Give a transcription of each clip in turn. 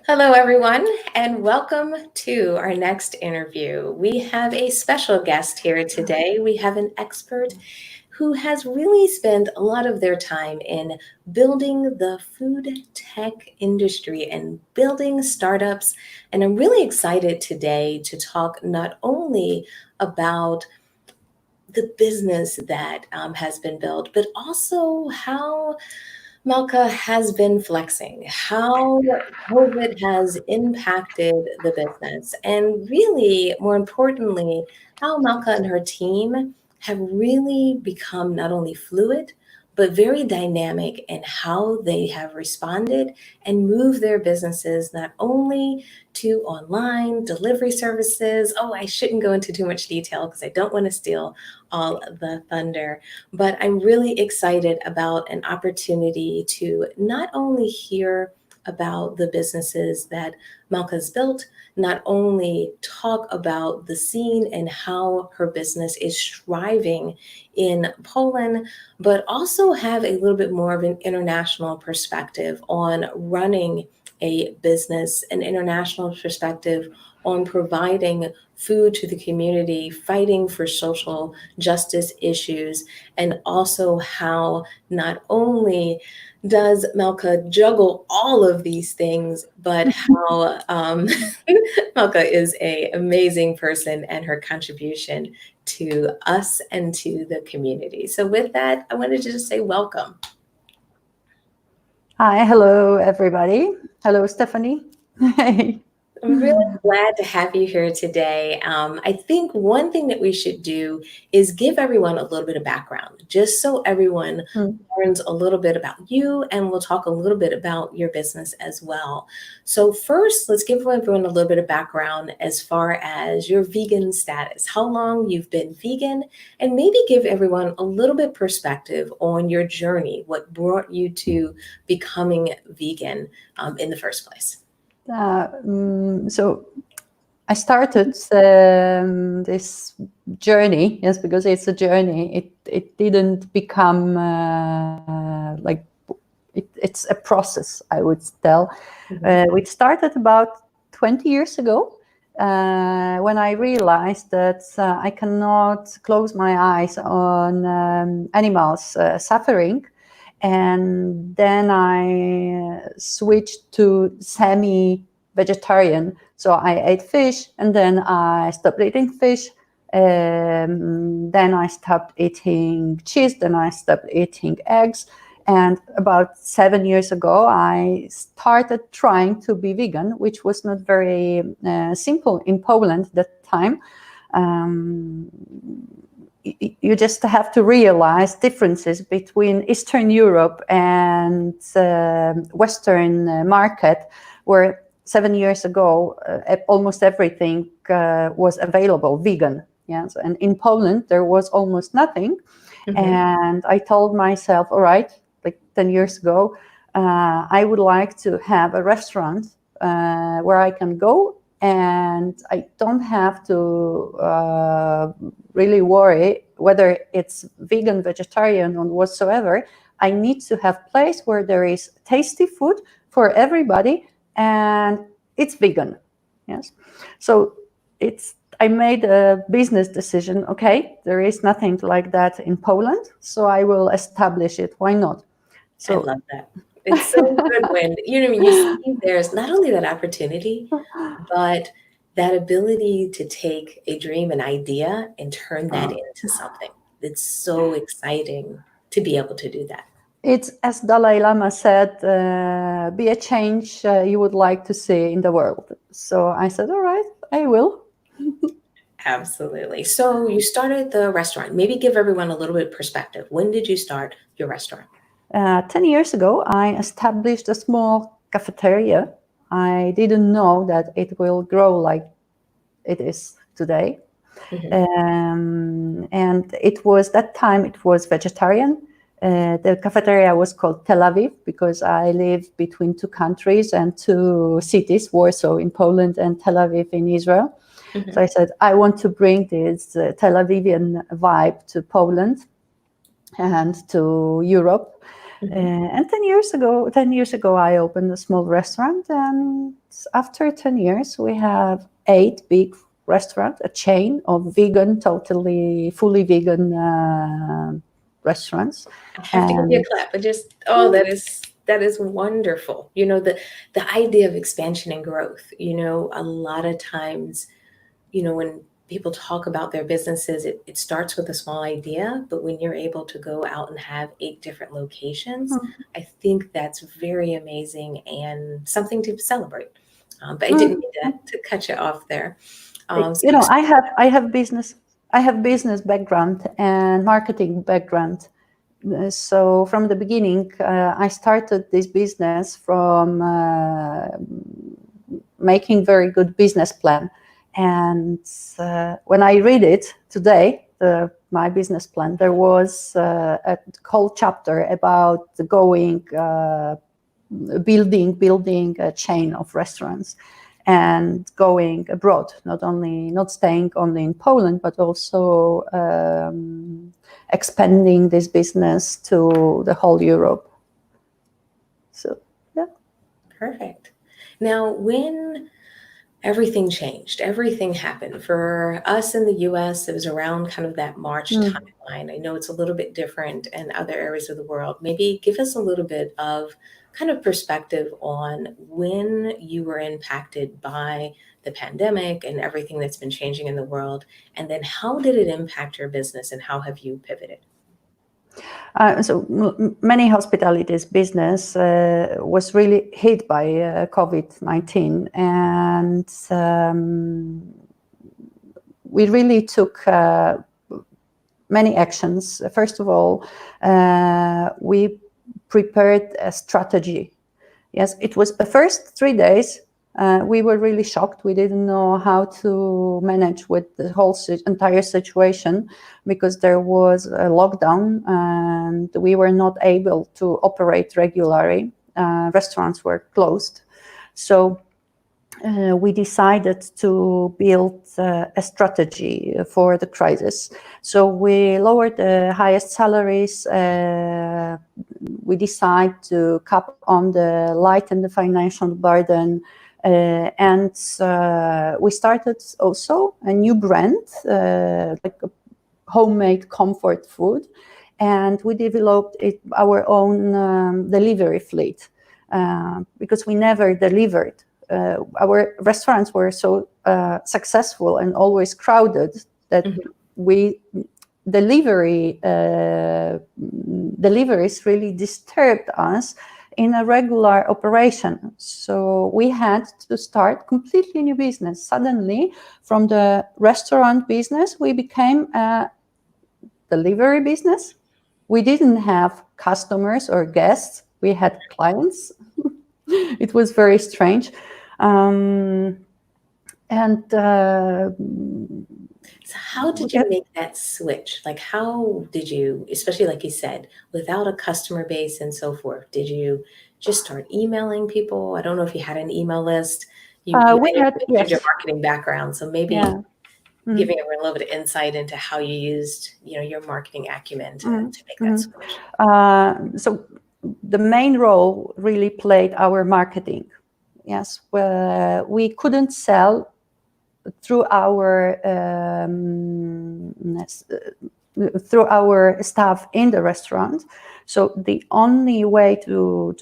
Hello, everyone, and welcome to our next interview. We have a special guest here today. We have an expert who has really spent a lot of their time in building the food tech industry and building startups. And I'm really excited today to talk not only about the business that has been built, but also how Malka has been flexing, how COVID has impacted the business, and really, more importantly, how Malka and her team have really become not only fluid, but very dynamic in how they have responded and moved their businesses not only to online delivery services. Oh, I shouldn't go into too much detail because I don't want to steal all the thunder. But I'm really excited about an opportunity to not only hear about the businesses that Malka's built, not only talk about the scene and how her business is thriving in Poland, but also have a little bit more of an international perspective on running a business, an international perspective on providing food to the community, fighting for social justice issues, and also how not only does Malka juggle all of these things, but how Malka is an amazing person and her contribution to us and to the community. So with that, I wanted to just say welcome. Hi, hello everybody. Hello, Stephanie. Hey. I'm really glad to have you here today. I think one thing that we should do is give everyone a little bit of background, just so everyone learns a little bit about you, and we'll talk a little bit about your business as well. So first, let's give everyone a little bit of background as far as your vegan status, how long you've been vegan, and maybe give everyone a little bit perspective on your journey, what brought you to becoming vegan in the first place. So I started this journey, yes, because it's a journey. It didn't become it's a process, I would tell. We started about 20 years ago when I realized that I cannot close my eyes on animals suffering. And then I switched to semi-vegetarian. So I ate fish, and then I stopped eating fish. Then I stopped eating cheese. Then I stopped eating eggs. And about 7 years ago, I started trying to be vegan, which was not very simple in Poland at that time. You just have to realize differences between Eastern Europe and Western market, where 7 years ago almost everything was available vegan. Yes, and in Poland there was almost nothing. And I told myself, all right, like 10 years ago, I would like to have a restaurant where I can go and I don't have to really worry whether it's vegan, vegetarian, or whatsoever. I need to have a place where there is tasty food for everybody and it's vegan. Yes. So I made a business decision. Okay, there is nothing like that in Poland, so I will establish it. Why not? So, I love that. It's so good when you see there's not only that opportunity, but that ability to take a dream, an idea, and turn that into something. It's so exciting to be able to do that. It's, as Dalai Lama said, be a change you would like to see in the world. So I said, all right, I will. Absolutely. So you started the restaurant. Maybe give everyone a little bit of perspective. When did you start your restaurant? 10 years ago, I established a small cafeteria. I didn't know that it will grow like it is today. And it was that time, it was vegetarian. The cafeteria was called Tel Aviv because I live between two countries and two cities, Warsaw in Poland and Tel Aviv in Israel. So I said, I want to bring this Tel Avivian vibe to Poland and to Europe. And 10 years ago, I opened a small restaurant, and after 10 years, we have 8 big restaurants, a chain of vegan, fully vegan restaurants. I have to give you a clap. That is wonderful. The idea of expansion and growth, a lot of times, when people talk about their businesses, it starts with a small idea, but when you're able to go out and have 8 different locations, I think that's very amazing and something to celebrate. But I didn't mean to cut you off there. I have business background and marketing background. So from the beginning, I started this business from making very good business plan. And when I read it today, my business plan, there was a whole chapter about building a chain of restaurants and going abroad, not staying only in Poland, but also expanding this business to the whole Europe. So, yeah. Perfect. Now, when everything changed, everything happened for us in the US, it was around kind of that March timeline. I know it's a little bit different in other areas of the world. Maybe give us a little bit of kind of perspective on when you were impacted by the pandemic and everything that's been changing in the world, and then how did it impact your business and how have you pivoted? Many hospitalities business was really hit by COVID-19, and we really took many actions. First of all, we prepared a strategy. Yes, it was the first 3 days. We were really shocked. We didn't know how to manage with the whole entire situation because there was a lockdown and we were not able to operate regularly. Restaurants were closed. So we decided to build a strategy for the crisis. So we lowered the highest salaries. We decided to cap on the light and the financial burden. And we started also a new brand, like a homemade comfort food. And we developed our own delivery fleet because we never delivered. Our restaurants were so successful and always crowded that deliveries really disturbed us in a regular operation. So we had to start completely new business. Suddenly, from the restaurant business, we became a delivery business. We didn't have customers or guests. We had clients. It was very strange. So how did you make that switch? Like, how did you, especially like you said, without a customer base and so forth, did you just start emailing people? I don't know if you had an email list. You mentioned your marketing background, so maybe giving a little bit of insight into how you used, your marketing acumen to make that switch. So the main role really played our marketing. Yes, we couldn't sell through our staff in the restaurant. So the only way to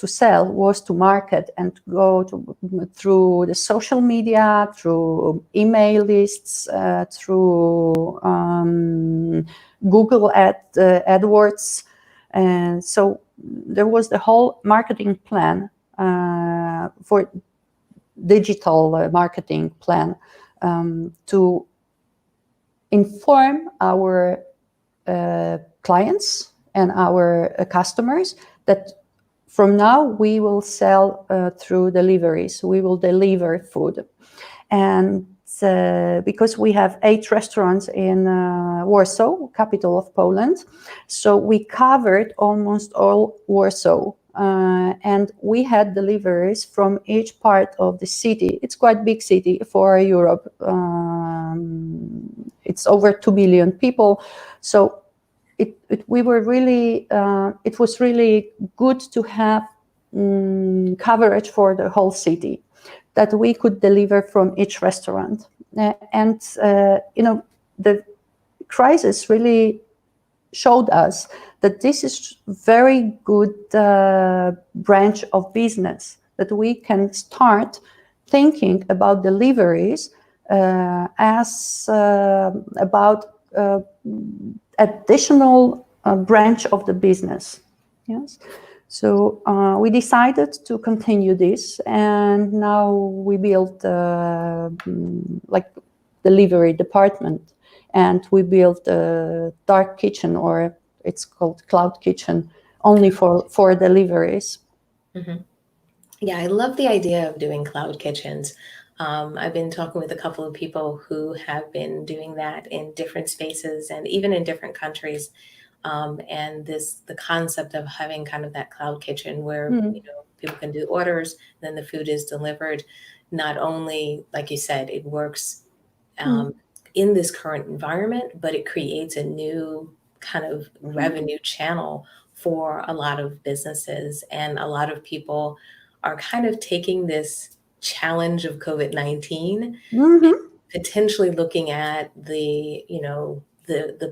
sell was to market and go through the social media, through email lists, through Google AdWords. And so there was the whole marketing plan for digital marketing plan to inform our clients and our customers that from now we will sell through deliveries. We will deliver food. And because we have 8 restaurants in Warsaw, capital of Poland, so we covered almost all Warsaw. And we had deliveries from each part of the city. It's quite a big city for Europe. It's over 2 billion people. So we were really, it was really good to have coverage for the whole city, that we could deliver from each restaurant. And the crisis really showed us that this is very good branch of business, that we can start thinking about deliveries as about additional branch of the business. Yes. So we decided to continue this, and now we built like delivery department, and we built a dark kitchen, or it's called cloud kitchen, only for deliveries. Mm-hmm. Yeah, I love the idea of doing cloud kitchens. I've been talking with a couple of people who have been doing that in different spaces and even in different countries. And the concept of having kind of that cloud kitchen where people can do orders, then the food is delivered. Not only, like you said, it works in this current environment, but it creates a new kind of revenue channel for a lot of businesses, and a lot of people are kind of taking this challenge of COVID-19, potentially looking at the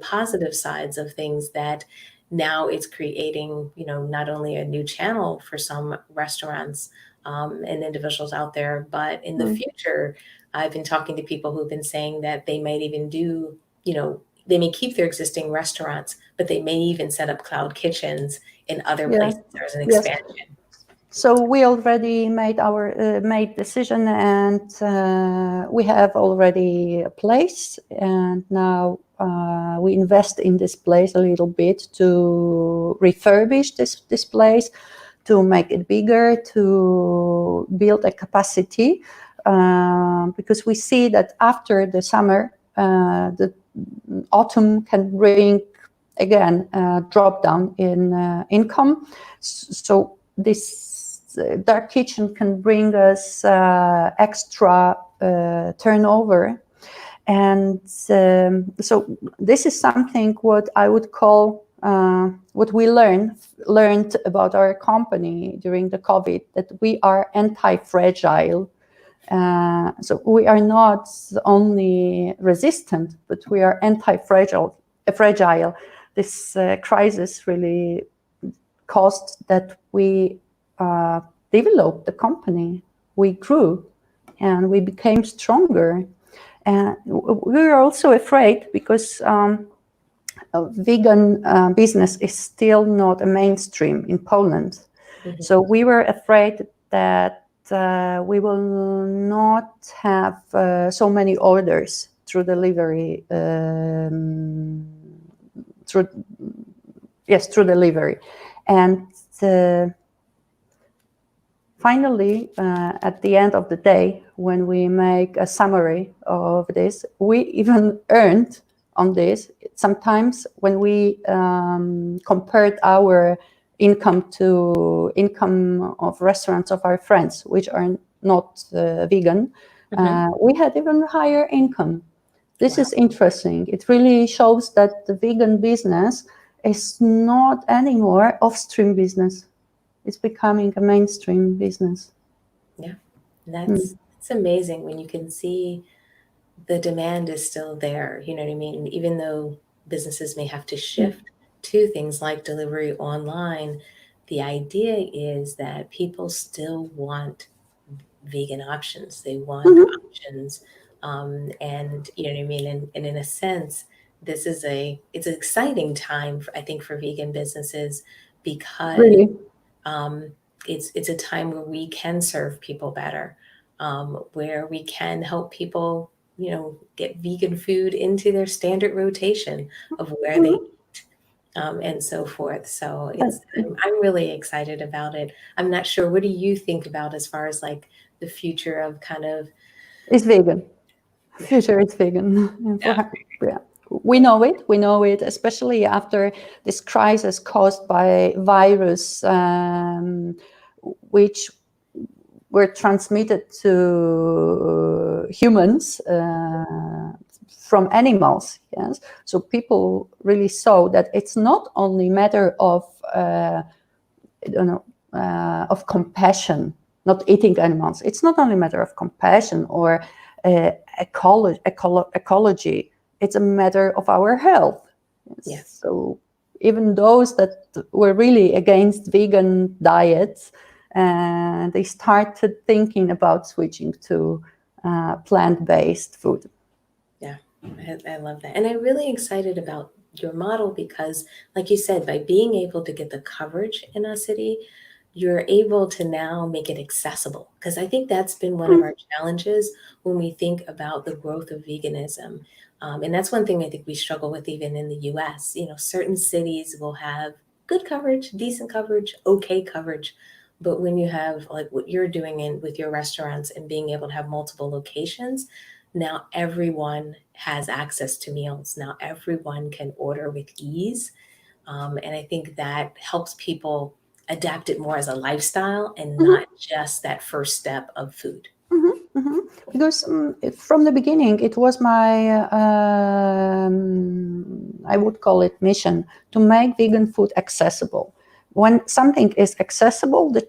positive sides of things, that now it's creating, not only a new channel for some restaurants and individuals out there, but in the future, I've been talking to people who've been saying that they might even do, they may keep their existing restaurants, but they may even set up cloud kitchens in other places as an expansion. Yes. So we already made our decision, and we have already a place, and now we invest in this place a little bit to refurbish this place, to make it bigger, to build a capacity, because we see that after the summer, the autumn can bring again drop down in income. So this dark kitchen can bring us extra turnover, and so this is something what I would call what we learned about our company during the COVID, that we are anti-fragile. So we are not only resistant, but we are anti-fragile. This crisis really caused that we developed the company. We grew, and we became stronger. And we were also afraid because vegan business is still not a mainstream in Poland. So we were afraid that we will not have so many orders through delivery. Through delivery, and finally, at the end of the day, when we make a summary of this, we even earned on this. Sometimes when we compared our income to income of restaurants of our friends, which are not vegan, we had even higher income. This is interesting. It really shows that the vegan business is not anymore off-stream business. It's becoming a mainstream business. Yeah, it's amazing when you can see the demand is still there. You know what I mean? Even though businesses may have to shift to things like delivery online, the idea is that people still want vegan options. They want options. And you know what I mean? And in a sense, it's an exciting time, I think, for vegan businesses, because Really? It's a time where we can serve people better, where we can help people, get vegan food into their standard rotation of where they eat, and so forth. So I'm really excited about it. I'm not sure. What do you think about as far as like the future of kind of? It's vegan. Future is vegan. Yeah. We know it, especially after this crisis caused by virus, which were transmitted to humans from animals. Yes, so people really saw that it's not only matter of of compassion, not eating animals. It's not only a matter of compassion or ecology. It's a matter of our health. Yes. So even those that were really against vegan diets, they started thinking about switching to plant-based food. Yeah, I love that. And I'm really excited about your model because, like you said, by being able to get the coverage in a city, you're able to now make it accessible. Because I think that's been one of our challenges when we think about the growth of veganism. And that's one thing I think we struggle with even in the US. You know, certain cities will have good coverage, decent coverage, okay coverage. But when you have like what you're doing with your restaurants and being able to have multiple locations, now everyone has access to meals. Now everyone can order with ease. And I think that helps people adapt it more as a lifestyle and Mhm. not just that first step of food. Because from the beginning, it was my, I would call it mission, to make vegan food accessible. When something is accessible, the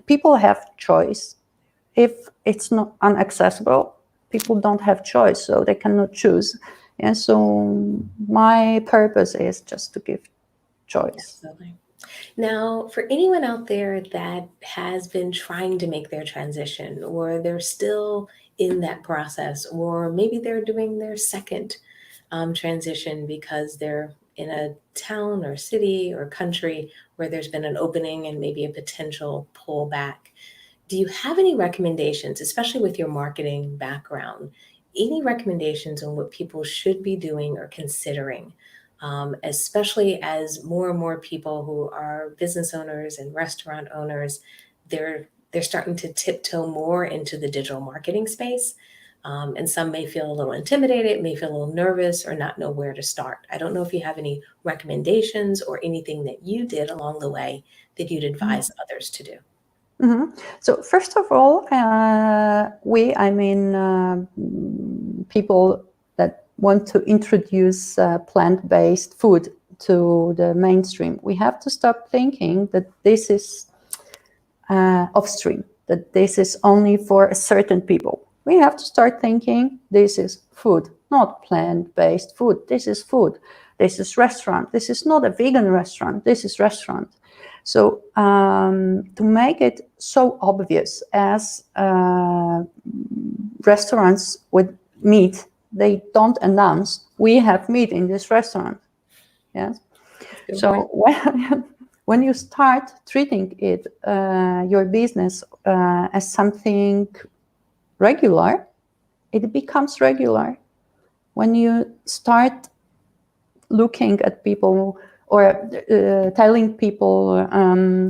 people have choice. If it's not unaccessible, people don't have choice, so they cannot choose. And so my purpose is just to give choice. Absolutely. Now, for anyone out there that has been trying to make their transition, or they're still in that process, or maybe they're doing their second transition because they're in a town or city or country where there's been an opening and maybe a potential pullback, do you have any recommendations, especially with your marketing background, any recommendations on what people should be doing or considering, especially as more and more people who are business owners and restaurant owners, they're starting to tiptoe more into the digital marketing space. And some may feel a little intimidated, may feel a little nervous, or not know where to start. I don't know if you have any recommendations or anything that you did along the way that you'd advise others to do. So first of all, people that want to introduce plant-based food to the mainstream, we have to stop thinking that this is offstream, that this is only for a certain people. We have to start thinking this is food, not plant-based food. This is food. This is restaurant. This is not a vegan restaurant. This is restaurant. So to make it so obvious as restaurants with meat, they don't announce, we have meat in this restaurant. Yes. Good So when you start treating it, your business as something regular, it becomes regular. When you start looking at people or telling people,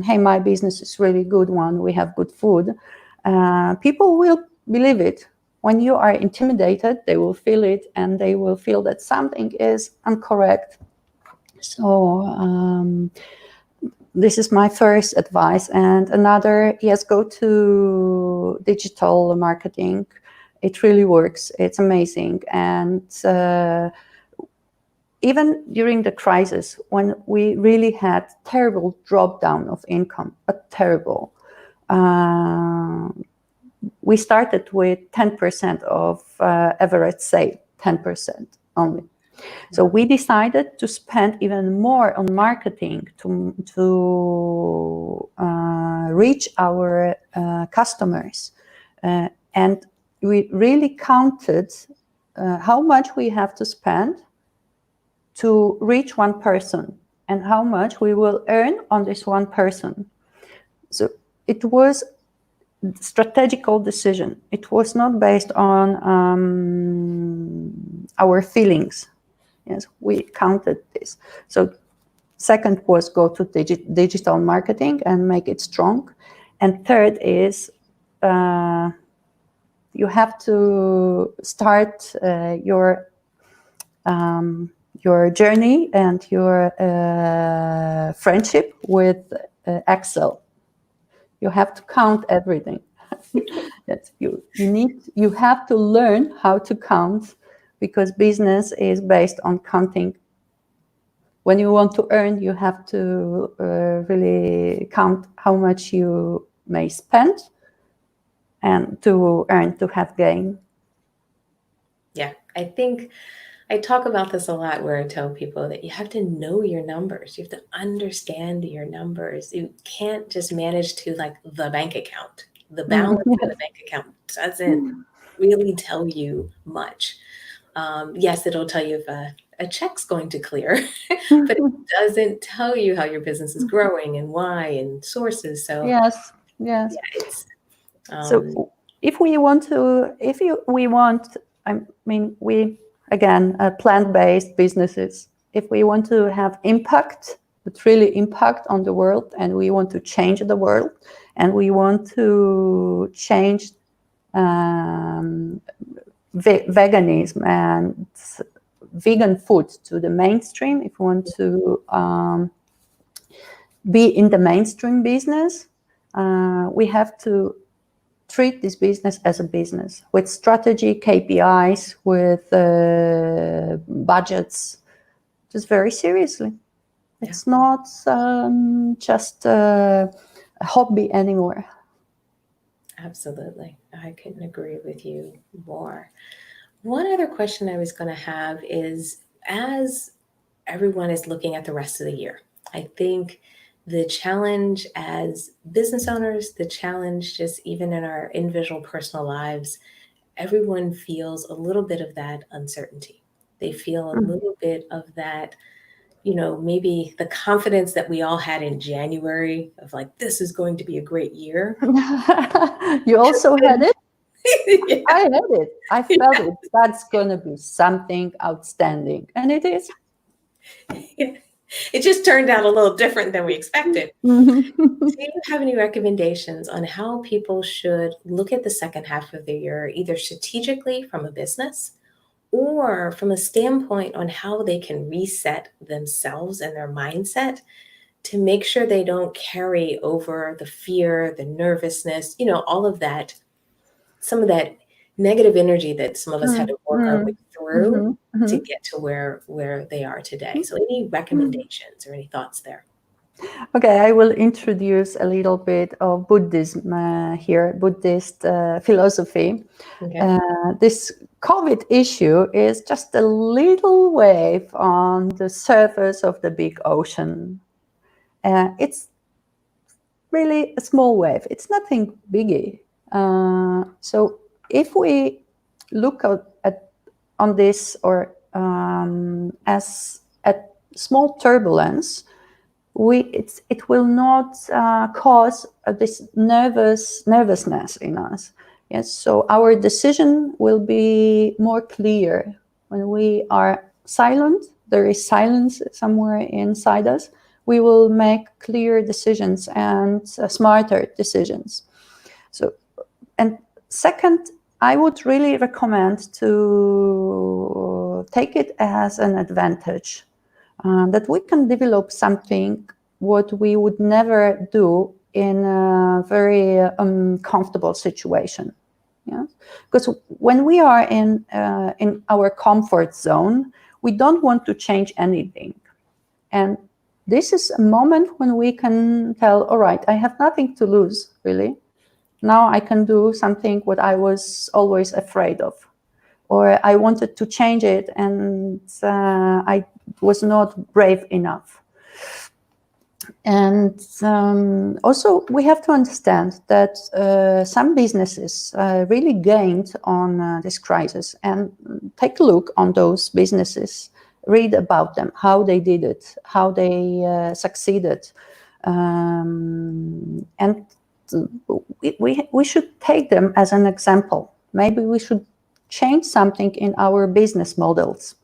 hey, my business is really good one, we have good food, people will believe it. When you are intimidated, they will feel it, and they will feel that something is incorrect. So this is my first advice. And another, yes, go to digital marketing. It really works. It's amazing. And even during the crisis, when we really had terrible drop down of income, but terrible, we started with 10% of average sale, 10% only. So we decided to spend even more on marketing to reach our customers. And we really counted how much we have to spend to reach one person and how much we will earn on this one person. So it was a strategical decision. It was not based on our feelings. Yes, we counted this. So second was go to digital marketing and make it strong. And third is you have to start your journey and your friendship with Excel. You have to count everything. That you have to learn how to count, because business is based on counting. When you want to earn, you have to really count how much you may spend, and to earn, to have gain. Yeah, I think I talk about this a lot where I tell people that you have to know your numbers. You have to understand your numbers. You can't just manage to like the bank account. The balance in the bank account doesn't really tell you much. Yes, it'll tell you if a check's going to clear, but it doesn't tell you how your business is growing and why and sources. So Yes. yeah, it's So if we want, I mean, we, again, plant-based businesses, if we want to have impact, but really impact on the world, and we want to change the world, and we want to change veganism and vegan food to the mainstream, if we want to be in the mainstream business, we have to treat this business as a business with strategy, KPIs, with budgets, just very seriously. Yeah. It's not just a hobby anymore. Absolutely. I couldn't agree with you more. One other question I was going to have is, as everyone is looking at the rest of the year, I think the challenge as business owners, the challenge just even in our individual personal lives, everyone feels a little bit of that uncertainty. They feel a little bit of that, maybe the confidence that we all had in January of like, this is going to be a great year. You also had it? Yeah. I had it. I felt it. That's going to be something outstanding. And it is. Yeah. It just turned out a little different than we expected. Do you have any recommendations on how people should look at the second half of the year, either strategically from a business or from a standpoint on how they can reset themselves and their mindset to make sure they don't carry over the fear, the nervousness, all of that, some of that negative energy that some of us had to work our way through to get to where they are today. So any recommendations or any thoughts there? Okay, I will introduce a little bit of Buddhism here, Buddhist philosophy. Okay. This COVID issue is just a little wave on the surface of the big ocean. It's really a small wave. It's nothing biggie. So if we look on this or as a small turbulence, it will not cause this nervousness in us. Yes, so our decision will be more clear when we are silent. There is silence somewhere inside us. We will make clear decisions and smarter decisions. So, and second, I would really recommend to take it as an advantage. That we can develop something what we would never do in a very comfortable situation. Yeah? Because when we are in our comfort zone, we don't want to change anything. And this is a moment when we can tell, all right, I have nothing to lose, really. Now I can do something what I was always afraid of. Or I wanted to change it and I was not brave enough. And also we have to understand that some businesses really gained on this crisis, and take a look on those businesses, read about them, how they did it, how they succeeded. And we should take them as an example. Maybe we should change something in our business models.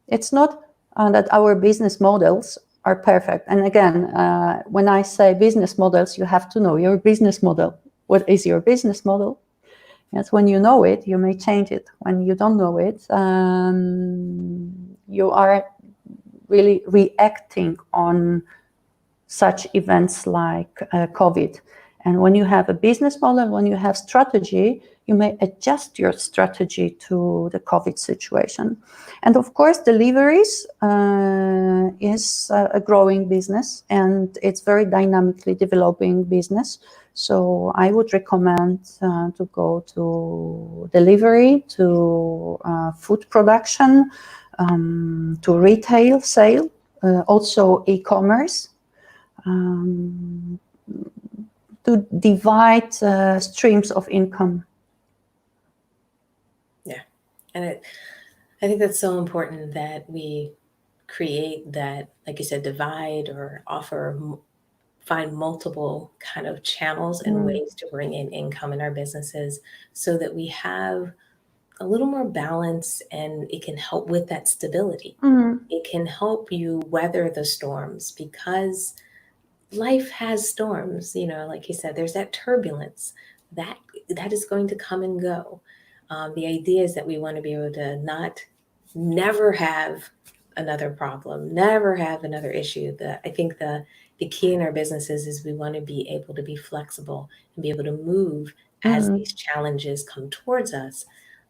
It's not that our business models are perfect. And again, when I say business models, you have to know your business model. What is your business model? Yes, when you know it, you may change it. When you don't know it, you are really reacting on such events like COVID. And when you have a business model, when you have strategy, you may adjust your strategy to the COVID situation. And of course, deliveries is a growing business, and it's very dynamically developing business. So I would recommend to go to delivery, to food production, to retail sale, also e-commerce, to divide streams of income. Yeah, and I think that's so important that we create that, like you said, divide or find multiple kind of channels and ways to bring in income in our businesses so that we have a little more balance, and it can help with that stability. It can help you weather the storms, because life has storms, like you said, there's that turbulence that is going to come and go. The idea is that we want to be able to never have another problem, never have another issue. I think the key in our businesses is we want to be able to be flexible and be able to move as these challenges come towards us,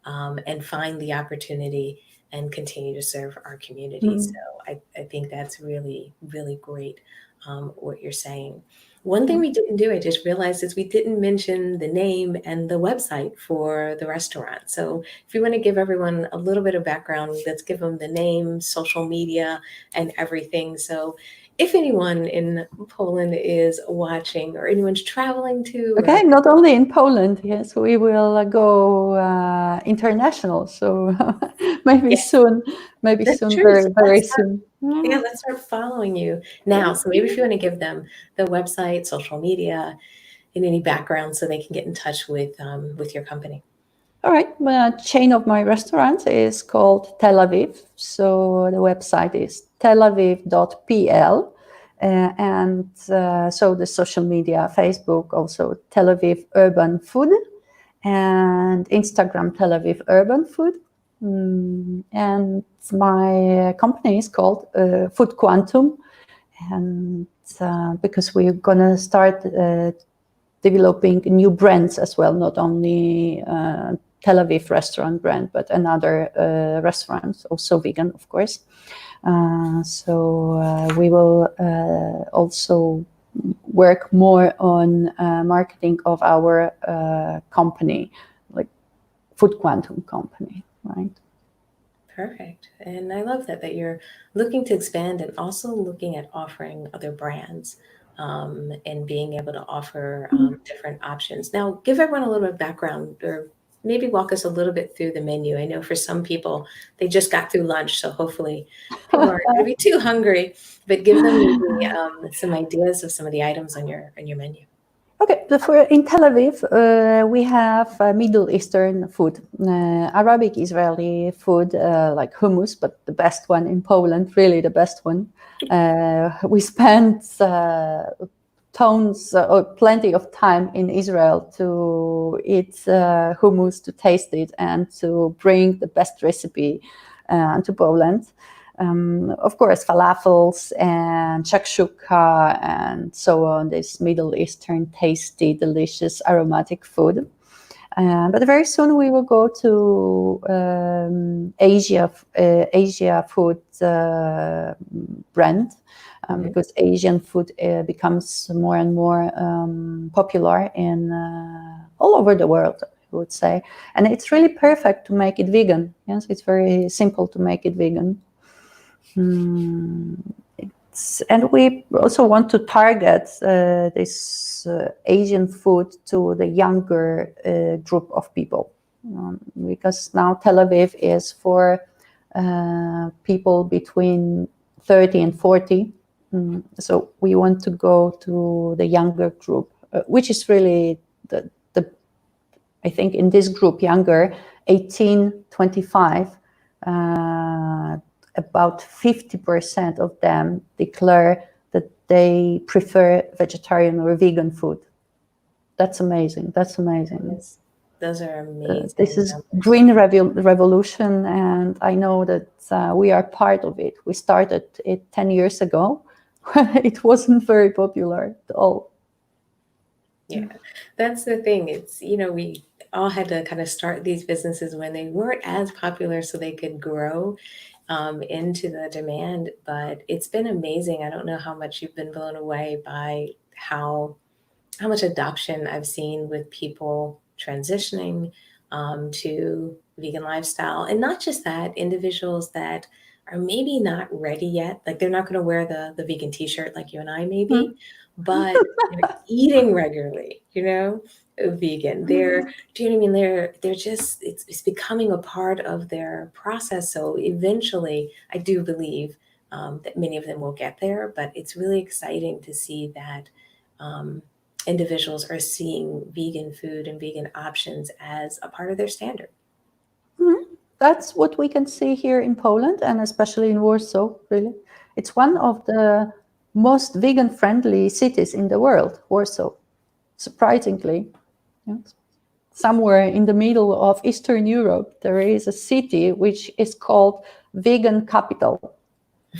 and find the opportunity and continue to serve our community. So I think that's really, really great, what you're saying. One thing we didn't do, I just realized, is we didn't mention the name and the website for the restaurant. So if you want to give everyone a little bit of background, let's give them the name, social media, and everything. So if anyone in Poland is watching, or anyone's traveling to... Okay, not only in Poland, yes, we will go international. So maybe soon, That's true. very, So very soon. let's start following you now. So maybe if you want to give them the website, social media, and any background so they can get in touch with your company. All right. The chain of my restaurant is called Tel Aviv. So the website is telaviv.pl. And so the social media, Facebook, also Tel Aviv Urban Food, and Instagram Tel Aviv Urban Food. And my company is called Food Quantum. And because we're going to start developing new brands as well, not only Tel Aviv restaurant brand, but another restaurants, also vegan, of course. So we will also work more on marketing of our company, like Food Quantum company, right? Perfect. And I love that you're looking to expand and also looking at offering other brands, and being able to offer different options. Now, give everyone a little bit of background, or maybe walk us a little bit through the menu. I know for some people, they just got through lunch, so hopefully people aren't going to be too hungry, but give them maybe some ideas of some of the items on your menu. Okay, in Tel Aviv, we have Middle Eastern food, Arabic Israeli food, like hummus, but the best one in Poland, really the best one. We spent plenty of time in Israel to eat hummus, to taste it, and to bring the best recipe to Poland. Of course, falafels and shakshuka and so on, this Middle Eastern tasty, delicious, aromatic food. But very soon we will go to Asia food brand, because Asian food becomes more and more popular in all over the world, I would say. And it's really perfect to make it vegan. Yes, it's very simple to make it vegan. And we also want to target this Asian food to the younger group of people, because now Tel Aviv is for people between 30 and 40. So we want to go to the younger group, which is really the I think in this group, younger, 18-25, about 50% of them declare that they prefer vegetarian or vegan food. That's amazing. That's amazing. Yes. Those are amazing. This is green revolution, and I know that we are part of it. We started it 10 years ago. It wasn't very popular at all. Yeah, that's the thing. It's, we all had to kind of start these businesses when they weren't as popular so they could grow into the demand. But it's been amazing. I don't know how much you've been blown away by how much adoption I've seen with people transitioning to vegan lifestyle. And not just that, individuals that are maybe not ready yet, like they're not going to wear the vegan t-shirt like you and I maybe, but they're eating regularly, vegan. Do you know what I mean? They're just, it's becoming a part of their process. So eventually, I do believe that many of them will get there, but it's really exciting to see that um, individuals are seeing vegan food and vegan options as a part of their standard. Mhm. That's what we can see here in Poland, and especially in Warsaw, really. It's one of the most vegan-friendly cities in the world, Warsaw, surprisingly. Yes. Somewhere in the middle of Eastern Europe, there is a city which is called vegan capital. I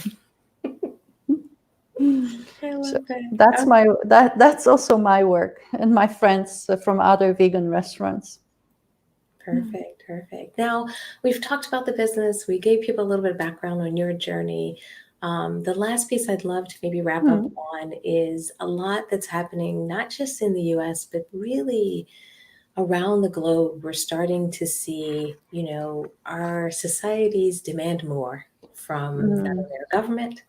So love that. that's also my work and my friends from other vegan restaurants. Perfect, perfect. Now, we've talked about the business. We gave people a little bit of background on your journey. The last piece I'd love to maybe wrap up Mm. on is a lot that's happening, not just in the US, but really around the globe. We're starting to see, our societies demand more from not Mm. only our government,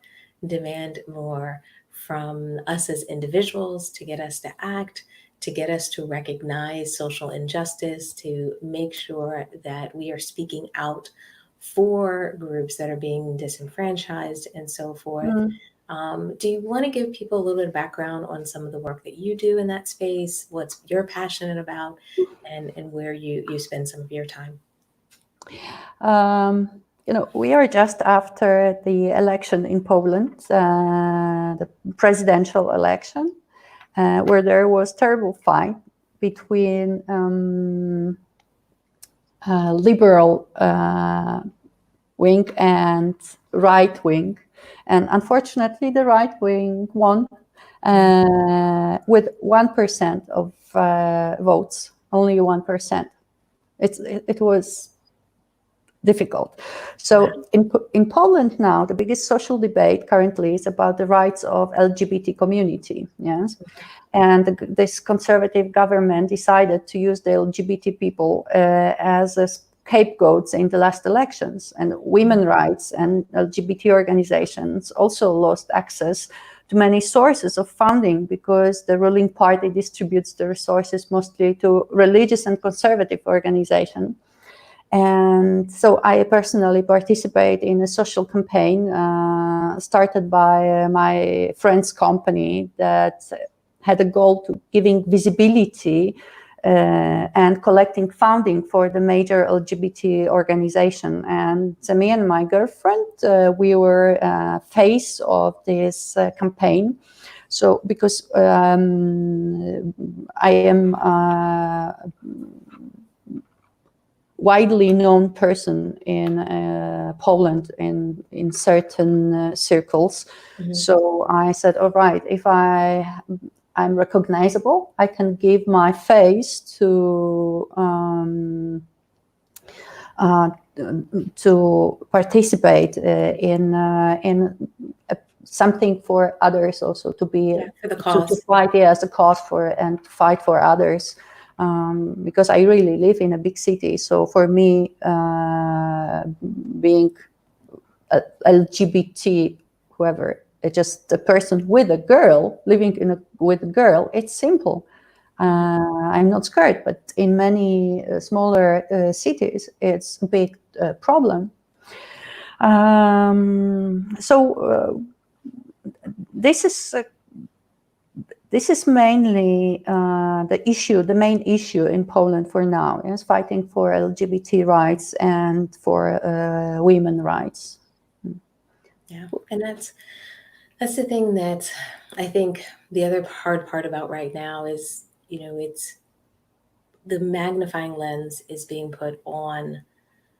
demand more from us as individuals to get us to act, to get us to recognize social injustice, to make sure that we are speaking out for groups that are being disenfranchised and so forth. Mm. Do you want to give people a little bit of background on some of the work that you do in that space, what's you're passionate about, and where you spend some of your time? We are just after the election in Poland, the presidential election, where there was terrible fight between liberal wing and right wing, and unfortunately, the right wing won with 1% of votes, only 1%. It was difficult. Wow. So in Poland now, the biggest social debate currently is about the rights of LGBT community. Yes, and this conservative government decided to use the LGBT people as a scapegoats in the last elections, and women rights and LGBT organizations also lost access to many sources of funding because the ruling party distributes the resources mostly to religious and conservative organizations. And so I personally participate in a social campaign started by my friend's company that had a goal to giving visibility and collecting funding for the major LGBT organization. And me and my girlfriend, we were face of this campaign. So because I am widely known person in Poland in certain circles. Mhm. So I said, all right, if I'm recognizable, I can give my face uh, to participate in something for others, also to be Yeah, for the to cause. fight as a cause for and to fight for others. Because I really live in a big city, so for me, being a LGBT, whoever, just a person with a girl living with a girl, it's simple. I'm not scared, but in many smaller cities, it's a big problem. So this is mainly the main issue in Poland for now, is fighting for LGBT rights and for women rights. Yeah, and that's the thing that I think the other hard part about right now is, it's the magnifying lens is being put on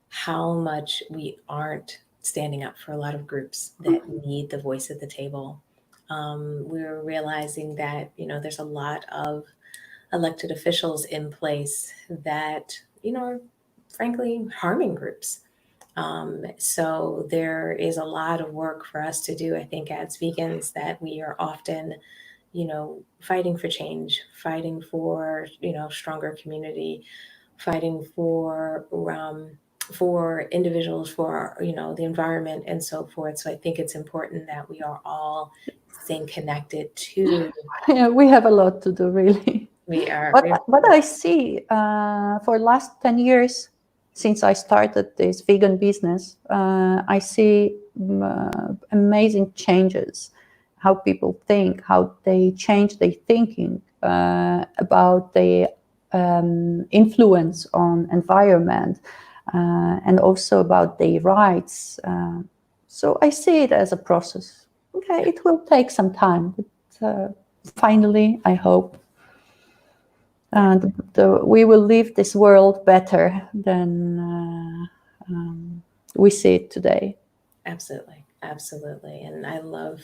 how much we aren't standing up for a lot of groups that need the voice at the table. We're realizing that, there's a lot of elected officials in place that, are frankly harming groups. So there is a lot of work for us to do, I think, as vegans, that we are often, fighting for change, fighting for, stronger community, fighting for individuals, for, the environment and so forth. So I think it's important that we are all staying connected to. Yeah, we have a lot to do, really. We are. But I see for last 10 years, since I started this vegan business, I see amazing changes, how people think, how they change their thinking about the influence on environment, and also about their rights. So I see it as a process. Okay, it will take some time, but finally, I hope we will leave this world better than we see it today. Absolutely. Absolutely. And I love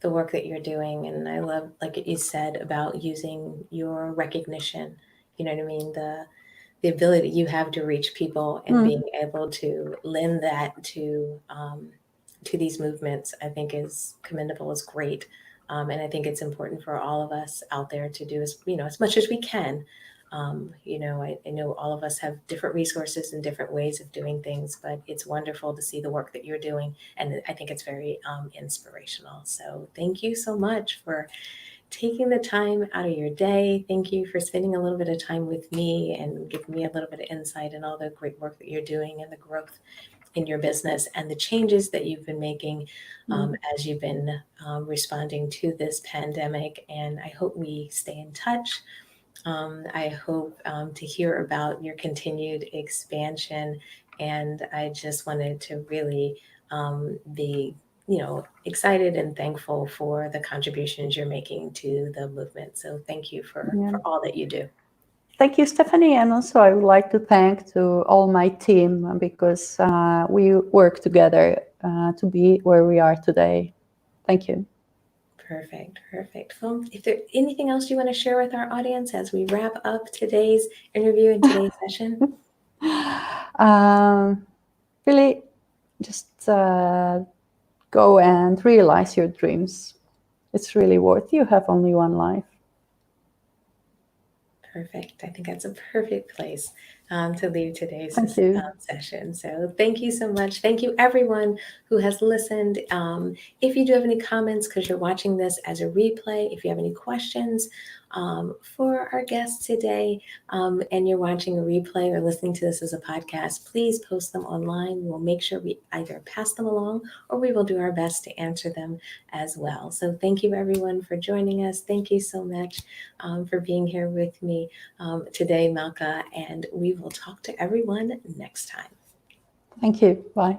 the work that you're doing. And I love, like you said, about using your recognition, you know what I mean? The ability you have to reach people and being able to lend that to these movements, I think is commendable, is great. And I think it's important for all of us out there to do as much as we can. I know all of us have different resources and different ways of doing things, but it's wonderful to see the work that you're doing. And I think it's very inspirational. So thank you so much for taking the time out of your day. Thank you for spending a little bit of time with me and giving me a little bit of insight in all the great work that you're doing and the growth in your business and the changes that you've been making as you've been responding to this pandemic. And I hope we stay in touch. I hope to hear about your continued expansion. And I just wanted to really be excited and thankful for the contributions you're making to the movement. So thank you for all that you do. Thank you, Stephanie. And also I would like to thank to all my team, because we work together to be where we are today. Thank you. Perfect. Well, if there's anything else you want to share with our audience as we wrap up today's interview and today's session? Really, just go and realize your dreams. It's really worth. You have only one life. Perfect. I think that's a perfect place to leave today's session. So thank you so much. Thank you, everyone who has listened. If you do have any comments, because you're watching this as a replay, if you have any questions for our guests today, and you're watching a replay or listening to this as a podcast, please post them online. We'll make sure we either pass them along or we will do our best to answer them as well. So thank you, everyone, for joining us. Thank you so much for being here with me today, Malka, and we will talk to everyone next time. Thank you. Bye.